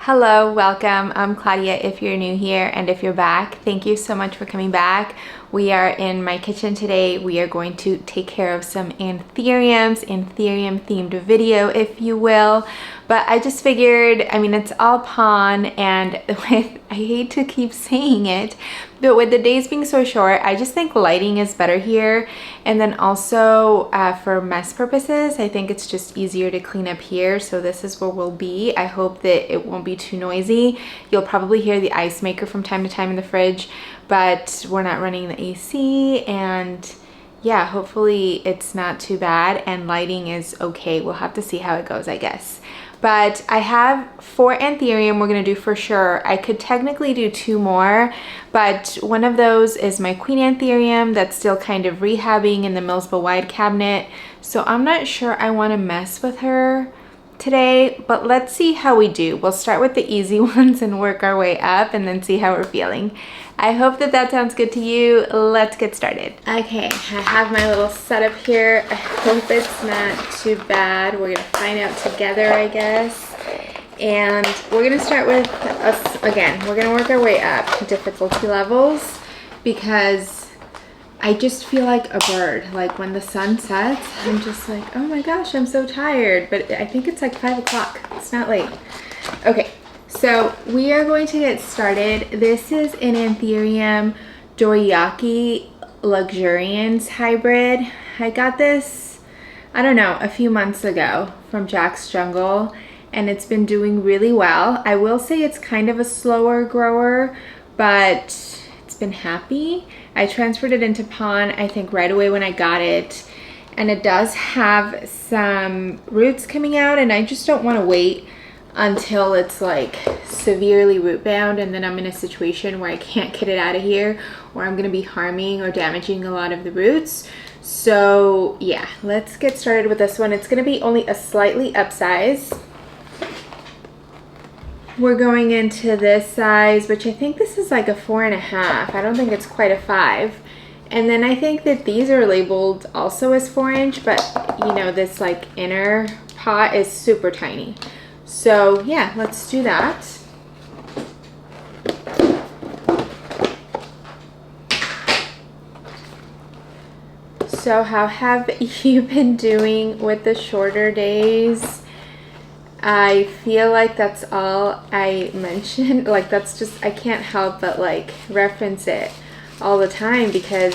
Hello, welcome. I'm Claudia if you're new here, and if you're back, thank you so much for coming back. We are in my kitchen today. We are going to take care of some anthuriums, anthurium themed video, if you will. But I just figured, I mean, it's all pon, and I hate to keep saying it, but with the days being so short, I just think lighting is better here. And then also for mess purposes, I think it's just easier to clean up here. So this is where we'll be. I hope that it won't be too noisy. You'll probably hear the ice maker from time to time in the fridge, but we're not running the AC, and yeah, hopefully it's not too bad and lighting is okay. We'll have to see how it goes, I guess. But I have 4 anthurium we're gonna do for sure. I could technically do 2 more, but one of those is my queen anthurium that's still kind of rehabbing in the Millsville wide cabinet. So I'm not sure I wanna mess with her today, but let's see how we do. We'll start with the easy ones and work our way up and then see how we're feeling. I hope that that sounds good to you. Let's get started. Okay, I have my little setup here. I hope it's not too bad. We're gonna find out together, I guess. And we're gonna start with us again. We're gonna work our way up difficulty levels because I just feel like a bird. Like when the sun sets, I'm just like, oh my gosh, I'm so tired. But I think it's like 5 o'clock. It's not late. Okay. So we are going to get started. This is an anthurium doriyaki luxurians hybrid. I got this, I don't know, a few months ago from Jack's Jungle, and it's been doing really well. I will say it's kind of a slower grower, but it's been happy. I transferred it into pon, I think right away when I got it, and it does have some roots coming out, and I just don't want to wait until it's like severely root bound and then I'm in a situation where I can't get it out of here, or I'm going to be harming or damaging a lot of the roots. So yeah, let's get started with this one. It's going to be only a slightly upsize. We're going into this size, which I think this is like a 4.5. I don't think it's quite a 5. And then I think that these are labeled also as 4-inch, but you know, this like inner pot is super tiny. So yeah, let's do that. So how have you been doing with the shorter days? I feel like that's all I mentioned. Like that's just, I can't help but like reference it all the time because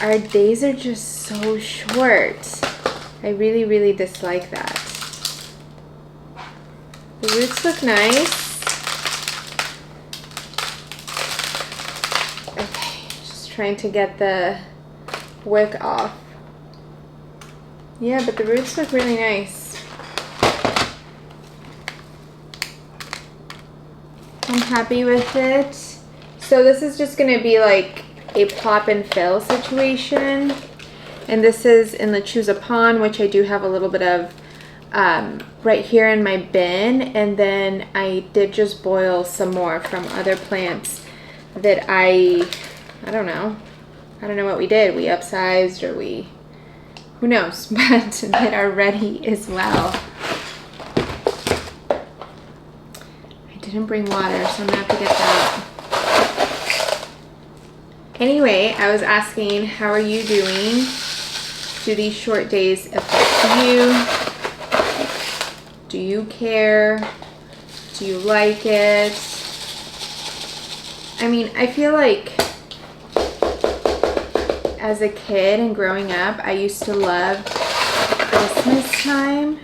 our days are just so short. I really, really dislike that. The roots look nice. Okay, just trying to get the wick off. Yeah, but the roots look really nice. I'm happy with it. So this is just going to be like a pop and fill situation. And this is in lechuza pon, which I do have a little bit of right here in my bin, and then I did just boil some more from other plants that I don't know what we did. We upsized or who knows, but that are ready as well. I didn't bring water, so I'm gonna have to get that. Anyway, I was asking, how are you doing? Do these short days affect you? Do you care? Do you like it? I mean, I feel like as a kid and growing up, I used to love Christmas time,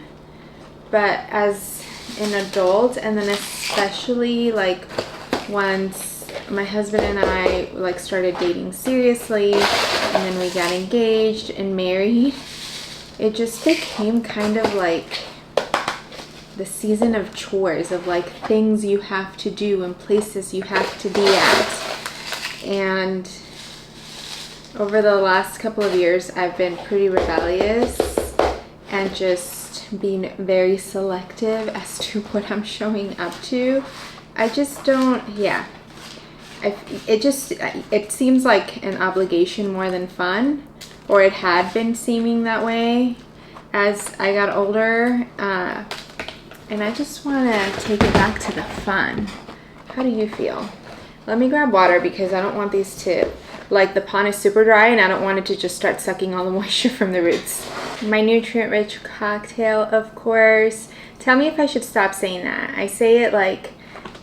but as an adult, and then especially like once my husband and I like started dating seriously, and then we got engaged and married, it just became kind of like the season of chores, of like things you have to do and places you have to be at. And over the last couple of years, I've been pretty rebellious and just being very selective as to what I'm showing up to. I just don't, yeah. It seems like an obligation more than fun, or it had been seeming that way as I got older. And I just want to take it back to the fun. How do you feel? Let me grab water because I don't want these to, like, the pond is super dry and I don't want it to just start sucking all the moisture from the roots. My nutrient-rich cocktail, of course. Tell me if I should stop saying that. I say it like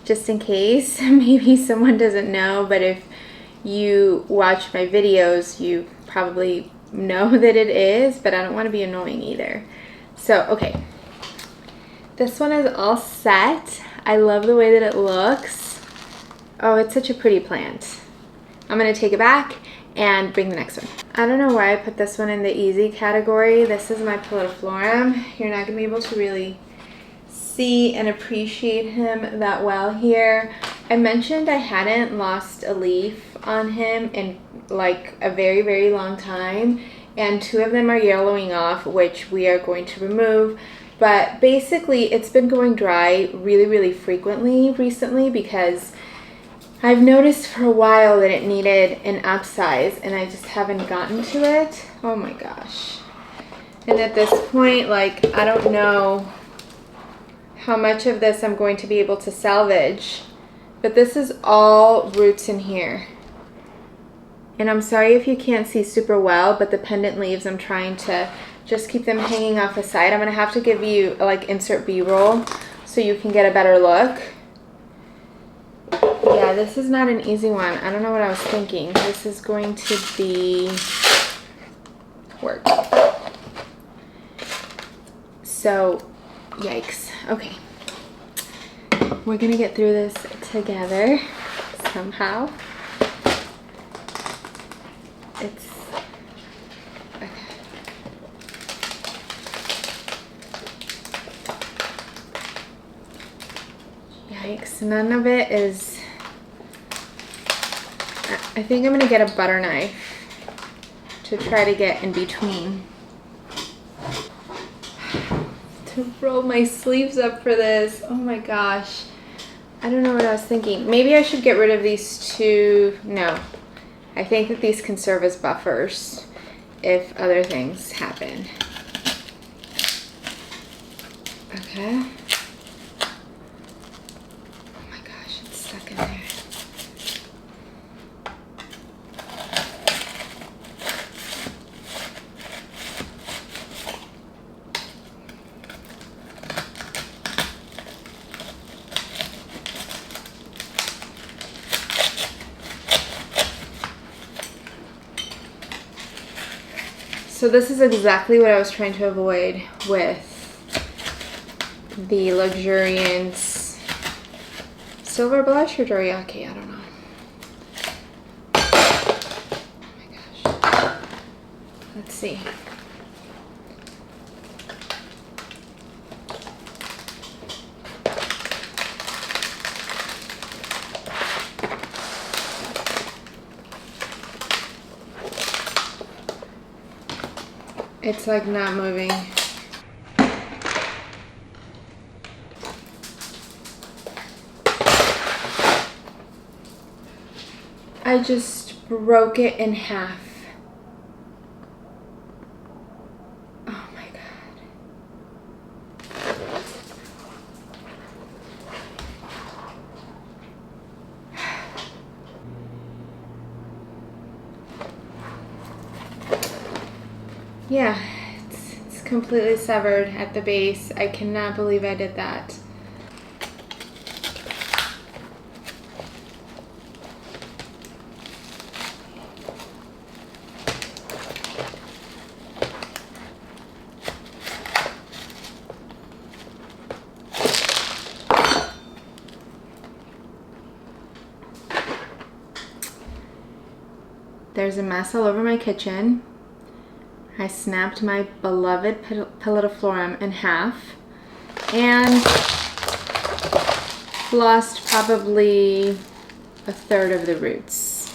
just in case maybe someone doesn't know, but if you watch my videos, you probably know that it is, but I don't want to be annoying either. So, okay. This one is all set. I love the way that it looks. Oh, it's such a pretty plant. I'm gonna take it back and bring the next one. I don't know why I put this one in the easy category. This is my pallidiflorum. You're not gonna be able to really see and appreciate him that well here. I mentioned I hadn't lost a leaf on him in like a very, very long time, and 2 of them are yellowing off, which we are going to remove. But basically, it's been going dry really, really frequently recently because I've noticed for a while that it needed an upsize and I just haven't gotten to it. Oh my gosh. And at this point, like, I don't know how much of this I'm going to be able to salvage, but this is all roots in here. And I'm sorry if you can't see super well, but the pendant leaves, I'm trying to just keep them hanging off the side. I'm gonna have to give you, like, insert B-roll so you can get a better look. Yeah, this is not an easy one. I don't know what I was thinking. This is going to be work. So, yikes. Okay. We're gonna get through this together somehow. It's okay. Yikes, none of it is. I think I'm gonna get a butter knife to try to get in between. To roll my sleeves up for this. Oh my gosh. I don't know what I was thinking. Maybe I should get rid of these 2. No. I think that these can serve as buffers if other things happen. Okay. Oh my gosh, it's stuck in there. So this is exactly what I was trying to avoid with the luxurians. Silver blush or doriyaki? I don't know. Oh my gosh. Let's see. It's like not moving. I just broke it in half. Oh my God. Yeah, it's completely severed at the base. I cannot believe I did that. There's a mess all over my kitchen. I snapped my beloved pallidiflorum in half and lost probably a third of the roots.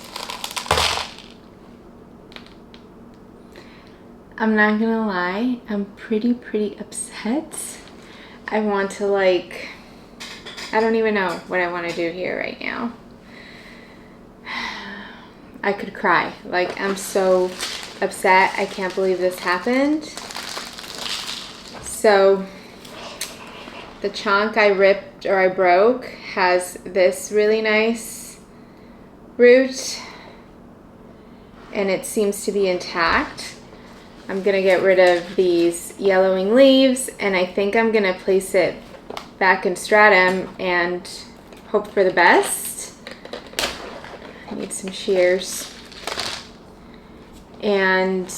I'm not gonna lie, I'm pretty upset. I want to, like, I don't even know what I want to do here right now. I could cry. Like, I'm so upset. I can't believe this happened. So The chunk I ripped or I broke has this really nice root, and it seems to be intact. I'm gonna get rid of these yellowing leaves, and I think I'm gonna place it back in stratum and hope for the best. I need some shears. And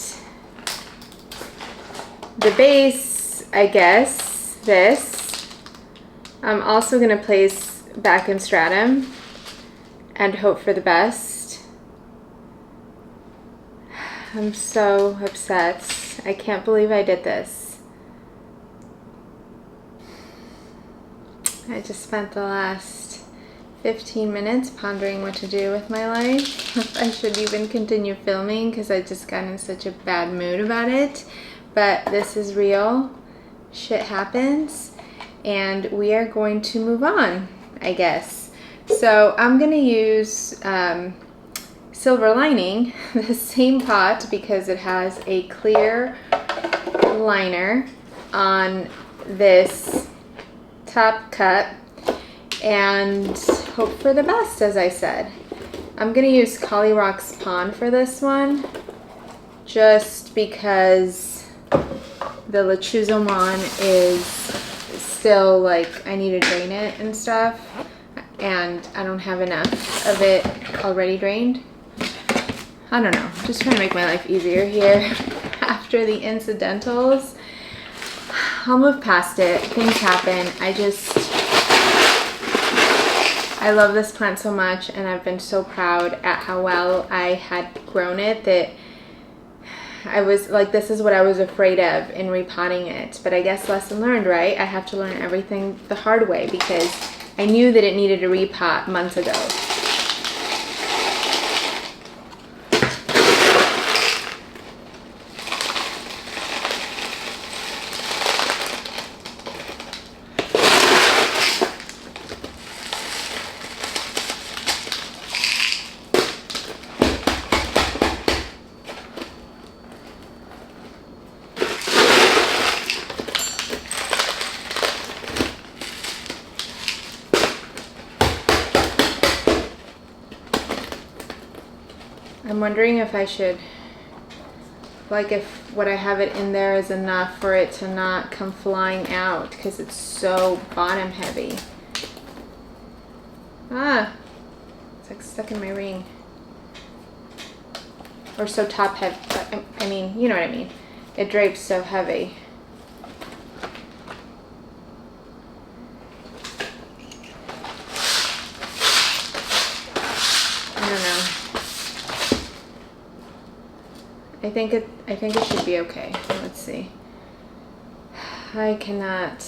the base, I guess, this, I'm also gonna place back in stratum and hope for the best. I'm so upset. I can't believe I did this. I just spent the last 15 minutes pondering what to do with my life. If I should even continue filming because I just got in such a bad mood about it. But this is real. Shit happens. And we are going to move on, I guess. So I'm going to use silver lining, the same pot, because it has a clear liner on this top cut, and hope for the best, as I said. I'm gonna use kolyrockspon for this one, just because the lechuza one is still like, I need to drain it and stuff, and I don't have enough of it already drained. I don't know, just trying to make my life easier here after the incidentals. I'll move past it, things happen. I love this plant so much, and I've been so proud at how well I had grown it that I was like, this is what I was afraid of in repotting it. But I guess lesson learned, right? I have to learn everything the hard way, because I knew that it needed a repot months ago. I'm wondering if I should, like, if what I have it in there is enough for it to not come flying out, because it's so bottom heavy. Ah, it's like stuck in my ring. Or so top heavy, I mean, you know what I mean. It drapes so heavy. I don't know. I think it should be okay. Let's see. I cannot.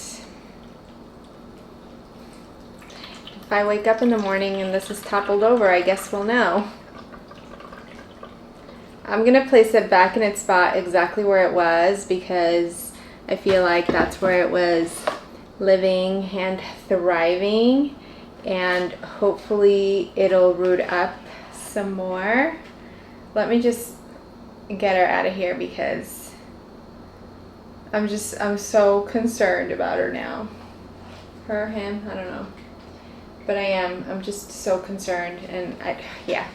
If I wake up in the morning and this is toppled over, I guess we'll know. I'm gonna place it back in its spot exactly where it was, because I feel like that's where it was living and thriving, and hopefully it'll root up some more. Let me just get her out of here, because I'm so concerned about her now. Her, him, I don't know. But I'm just so concerned, and yeah.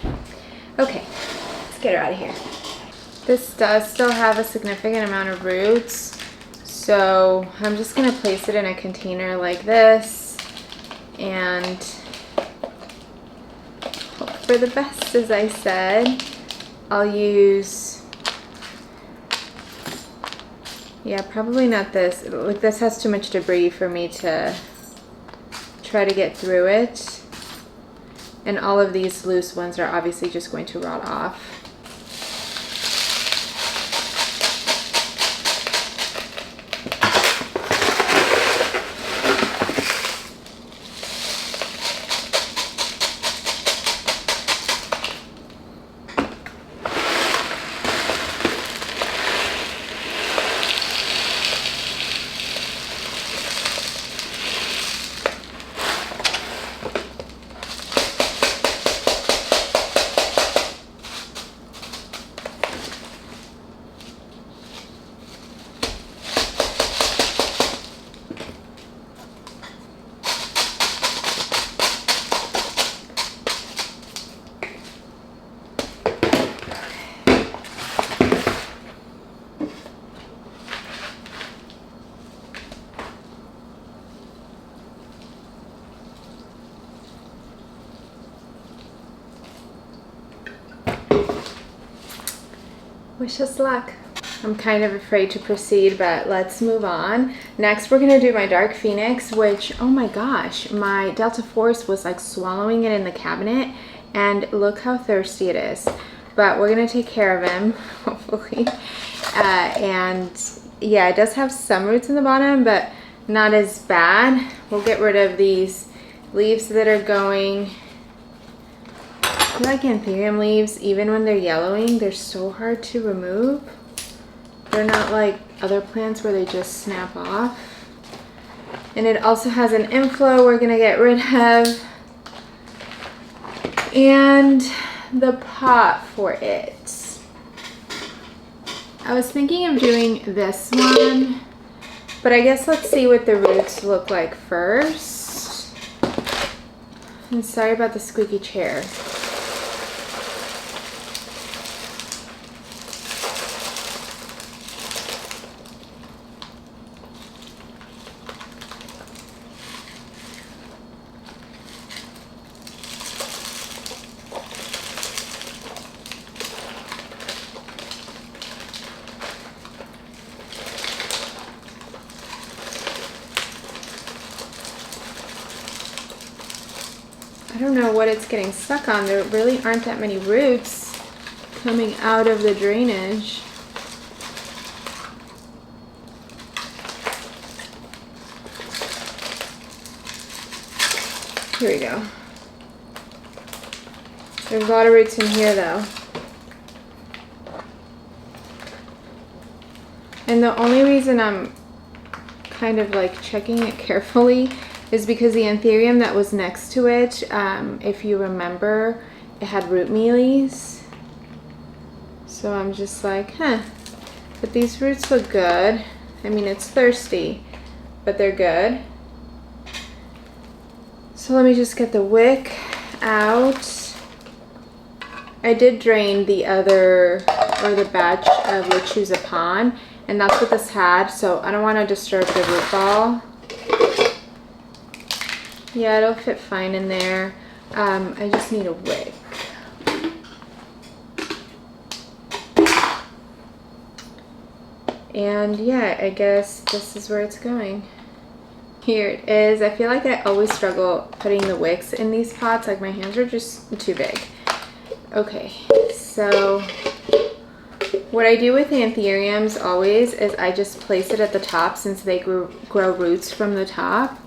Okay, let's get her out of here. This does still have a significant amount of roots, so I'm just gonna place it in a container like this and hope for the best, as I said. I'll use, yeah, probably not this. Like, this has too much debris for me to try to get through it. And all of these loose ones are obviously just going to rot off. Wish us luck. I'm kind of afraid to proceed, but let's move on. Next, we're gonna do my dark phoenix, which, oh my gosh, my Delta Force was like swallowing it in the cabinet, and look how thirsty it is. But we're gonna take care of him, hopefully. And yeah, it does have some roots in the bottom, but not as bad. We'll get rid of these leaves that are going. I feel like anthurium leaves, even when they're yellowing, they're so hard to remove. They're not like other plants where they just snap off. And it also has an inflow we're gonna get rid of. And the pot for it. I was thinking of doing this one, but I guess let's see what the roots look like first. And sorry about the squeaky chair. I don't know what it's getting stuck on. There really aren't that many roots coming out of the drainage. Here we go. There's a lot of roots in here though. And the only reason I'm kind of like checking it carefully is because the anthurium that was next to it, if you remember, it had root mealies. So I'm just like, huh, but these roots look good. I mean, it's thirsty, but they're good. So let me just get the wick out. I did drain the other, or the batch of lechuza pon, and that's what this had, so I don't want to disturb the root ball. Yeah, it'll fit fine in there. I just need a wick. And yeah, I guess this is where it's going. Here it is. I feel like I always struggle putting the wicks in these pots. Like my hands are just too big. Okay, so what I do with anthuriums always is I just place it at the top since they grow roots from the top.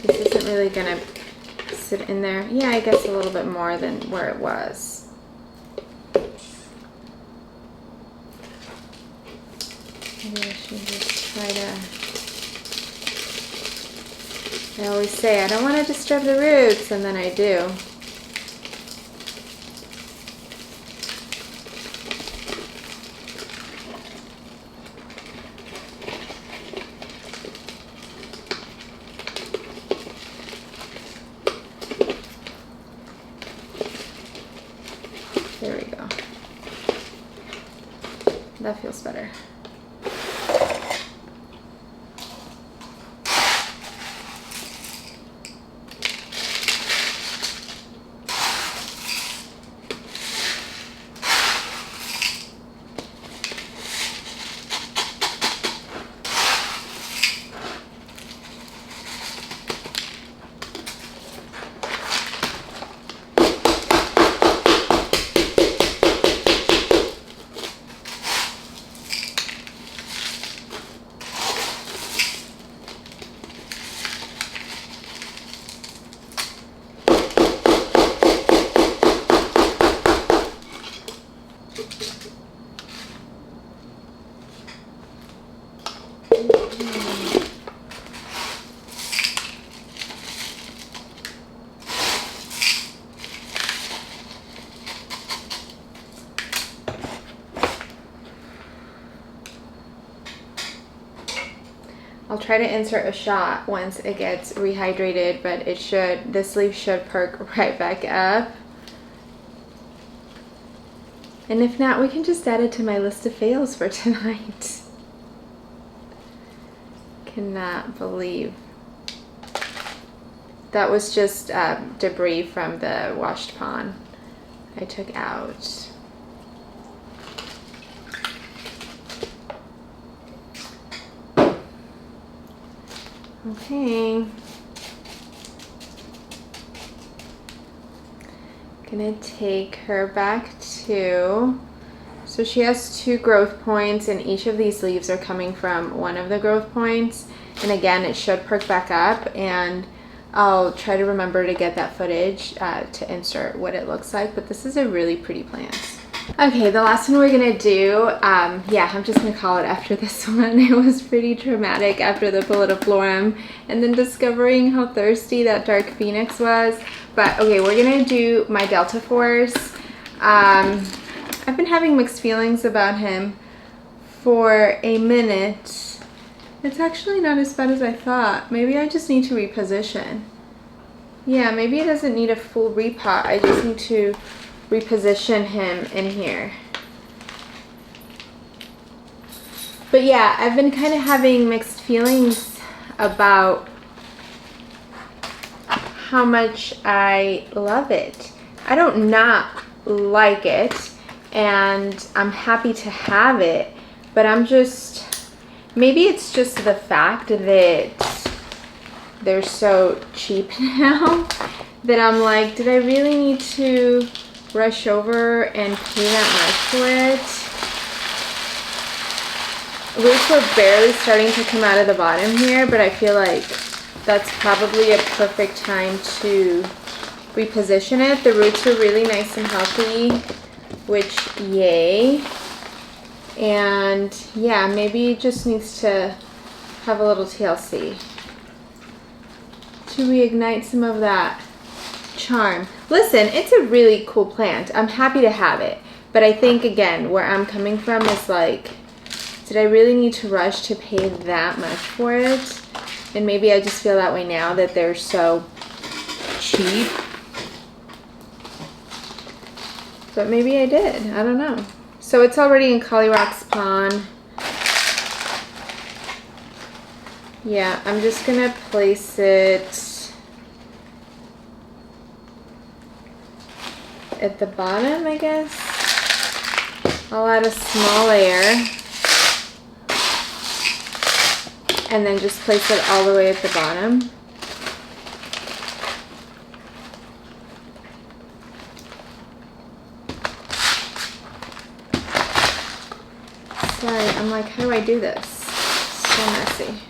This isn't really gonna sit in there. Yeah, I guess a little bit more than where it was. Maybe I should just try to... I always say I don't want to disturb the roots, and then I do. There we go. That feels better. I'll try to insert a shot once it gets rehydrated, but it should, this leaf should perk right back up. And if not, we can just add it to my list of fails for tonight. Cannot believe That was just debris from the washed pond I took out. Okay. Gonna take her back to, so she has 2 growth points, and each of these leaves are coming from one of the growth points. And again, it should perk back up, and I'll try to remember to get that footage to insert what it looks like, but this is a really pretty plant. Okay, the last one we're gonna do, yeah, I'm just gonna call it after this one. It was pretty traumatic after the pallidiflorum, and then discovering how thirsty that dark phoenix was. But okay, we're gonna do my Delta Force. I've been having mixed feelings about him for a minute. It's actually not as bad as I thought. Maybe I just need to reposition. Yeah, maybe it doesn't need a full repot. I just need to reposition him in here. But yeah, I've been kind of having mixed feelings about how much I love it. I don't not like it, and I'm happy to have it, but I'm just, maybe it's just the fact that they're so cheap now that I'm like, did I really need to rush over and pay that much for it? Roots were barely starting to come out of the bottom here, but I feel like that's probably a perfect time to reposition it. The roots are really nice and healthy, which yay. And yeah, maybe it just needs to have a little TLC to reignite some of that charm. Listen, it's a really cool plant. I'm happy to have it. But I think, again, where I'm coming from is like, did I really need to rush to pay that much for it? And maybe I just feel that way now that they're so cheap. But maybe I did. I don't know. So it's already in kolyrockspon. Yeah, I'm just going to place it at the bottom, I guess. I'll add a small layer. And then just place it all the way at the bottom. Sorry, I'm like, how do I do this? So messy.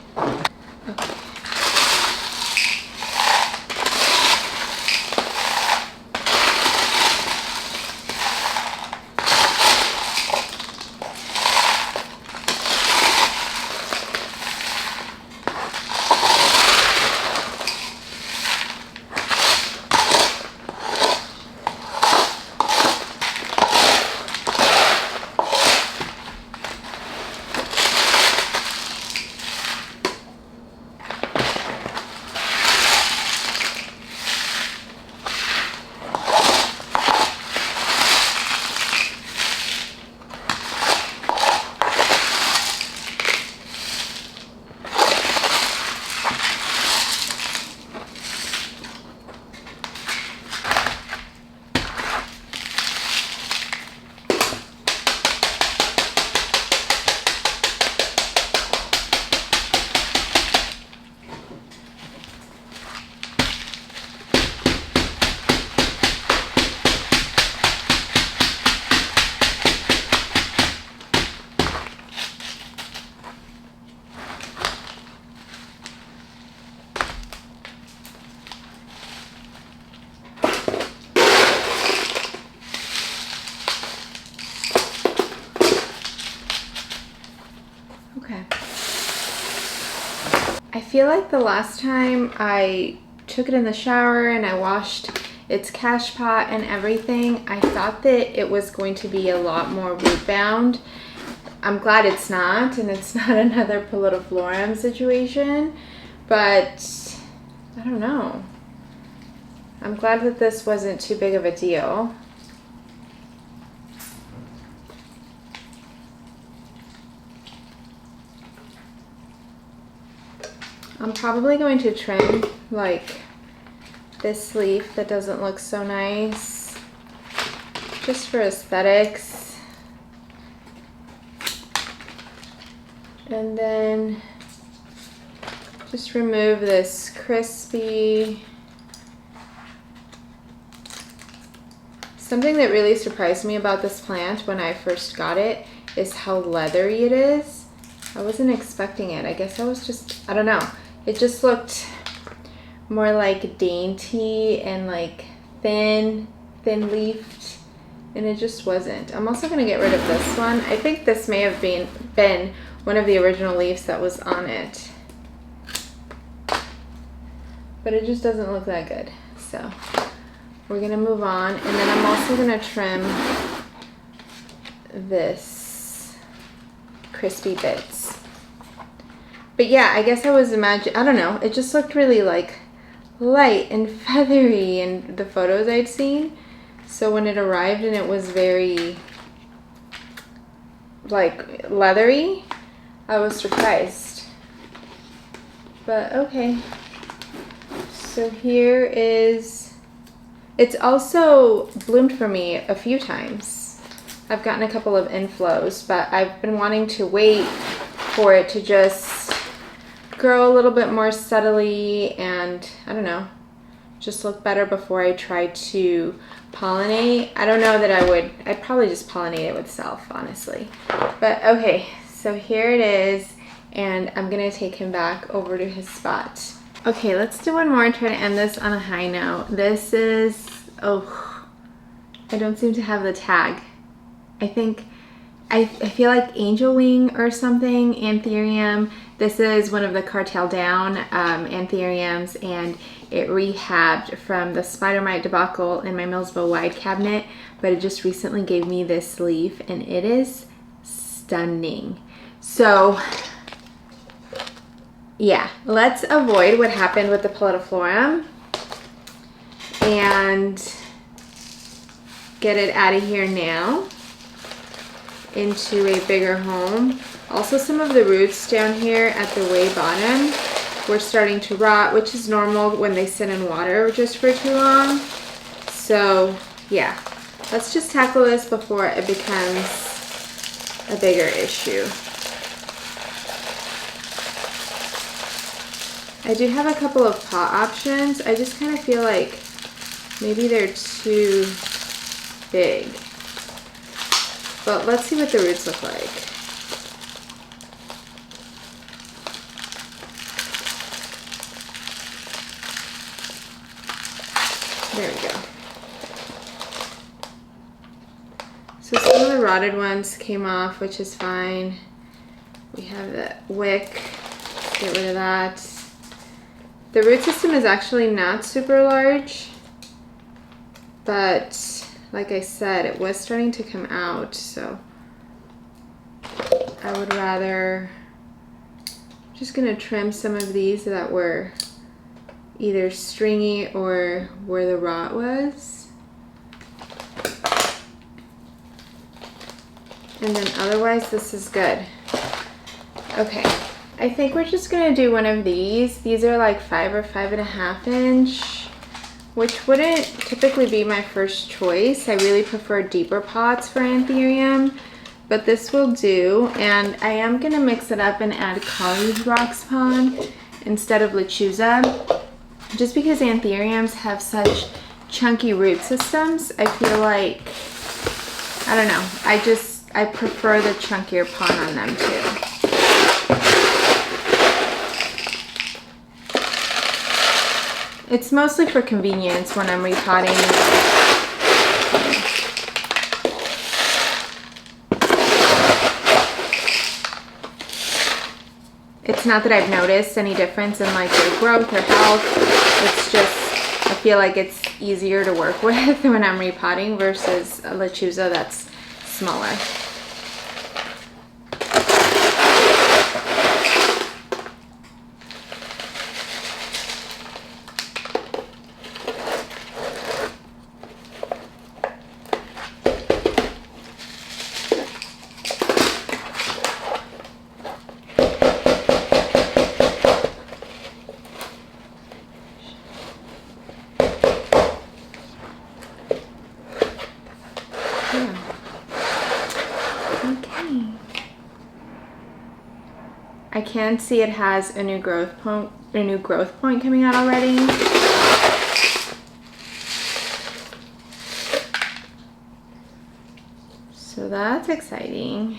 Okay. I feel like the last time I took it in the shower and I washed its cash pot and everything, I thought that it was going to be a lot more root bound. I'm glad it's not, and it's not another pallidiflorum situation, but I don't know. I'm glad that this wasn't too big of a deal. I'm probably going to trim like this leaf that doesn't look so nice, just for aesthetics. And then just remove this crispy. Something that really surprised me about this plant when I first got it is how leathery it is. I wasn't expecting it. I guess I was just, I don't know. It just looked more like dainty and like thin leafed, and it just wasn't. I'm also gonna get rid of this one. I think this may have been one of the original leaves that was on it, but it just doesn't look that good. So we're gonna move on, and then I'm also gonna trim this crispy bits. But yeah, I guess I was imagining, I don't know, it just looked really like light and feathery in the photos I'd seen. So when it arrived and it was very like leathery, I was surprised. But okay. So here is, it's also bloomed for me a few times. I've gotten a couple of inflows, but I've been wanting to wait for it to just grow a little bit more steadily and, I don't know, just look better before I try to pollinate. I don't know that I'd probably just pollinate it with self, honestly. But okay, so here it is, and I'm gonna take him back over to his spot. Okay, let's do one more and try to end this on a high note. This is, oh, I don't seem to have the tag. I think, I feel like angel wing or something, anthurium. This is one of the cartel down antheuriums, and it rehabbed from the spider mite debacle in my Millsville wide cabinet, but it just recently gave me this leaf, and it is stunning. So yeah, let's avoid what happened with the pallidiflorum and get it out of here now into a bigger home. Also, some of the roots down here at the way bottom were starting to rot, which is normal when they sit in water just for too long. So yeah, let's just tackle this before it becomes a bigger issue. I do have a couple of pot options. I just kind of feel like maybe they're too big. But let's see what the roots look like. There we go. So some of the rotted ones came off, which is fine. We have the wick. Get rid of that. The root system is actually not super large, but like I said, it was starting to come out, so I would rather, just gonna trim some of these that were either stringy or where the rot was. And then otherwise this is good. Okay, I think we're just gonna do one of these. These are like 5 or 5.5 inch. Which wouldn't typically be my first choice. I really prefer deeper pots for anthurium, but this will do. And I am gonna mix it up and add kolyrockspon instead of lechuza, just because antheuriums have such chunky root systems. I feel like, I don't know, I prefer the chunkier pot on them too. It's mostly for convenience when I'm repotting. It's not that I've noticed any difference in like their growth or health. It's just, I feel like it's easier to work with when I'm repotting versus a lechuza that's smaller. I can see it has a new growth point coming out already. So that's exciting.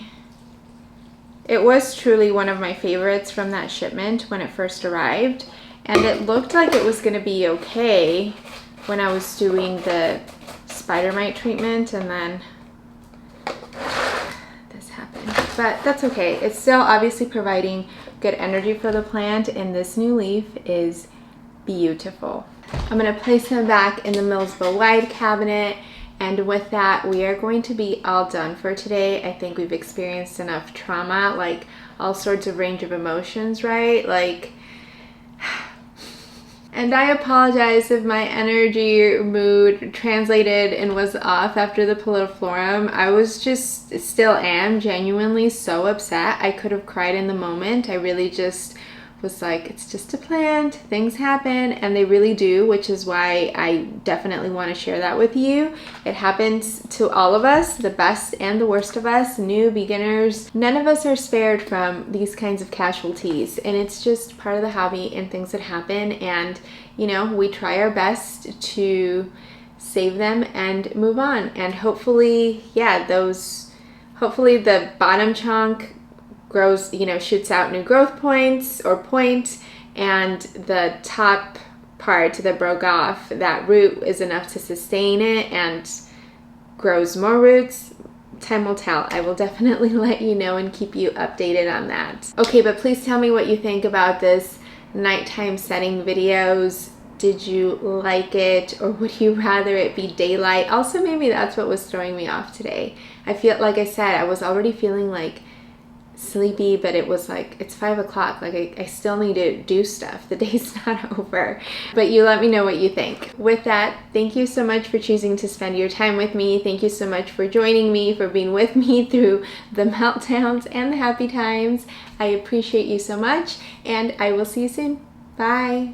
It was truly one of my favorites from that shipment when it first arrived, and it looked like it was going to be okay when I was doing the spider mite treatment, and then this happened. But that's okay. It's still obviously providing good energy for the plant, and this new leaf is beautiful. I'm going to place him back in the Millsville wide cabinet, and with that, we are going to be all done for today. I think we've experienced enough trauma, like all sorts of range of emotions, right? Like, and I apologize if my energy mood translated and was off after the pallidiflorum. I was just, still am, genuinely so upset. I could have cried in the moment. I really just was like, it's just a plant, things happen, and they really do, which is why I definitely want to share that with you. It happens to all of us, the best and the worst of us, new, beginners. None of us are spared from these kinds of casualties, and it's just part of the hobby and things that happen, and you know, we try our best to save them and move on, and hopefully, yeah, hopefully the bottom chunk grows, you know, shoots out new growth points or point, and the top part that broke off, that root is enough to sustain it and grows more roots. Time will tell. I will definitely let you know and keep you updated on that. Okay, but please tell me what you think about this nighttime setting videos. Did you like it, or would you rather it be daylight? Also, maybe that's what was throwing me off today. I feel, like I said, I was already feeling like sleepy, but it was like, it's 5 o'clock, like I still need to do stuff. The day's not over. But you let me know what you think. With that, thank you so much for choosing to spend your time with me. Thank you so much for joining me, for being with me through the meltdowns and the happy times. I appreciate you so much, and I will see you soon. Bye.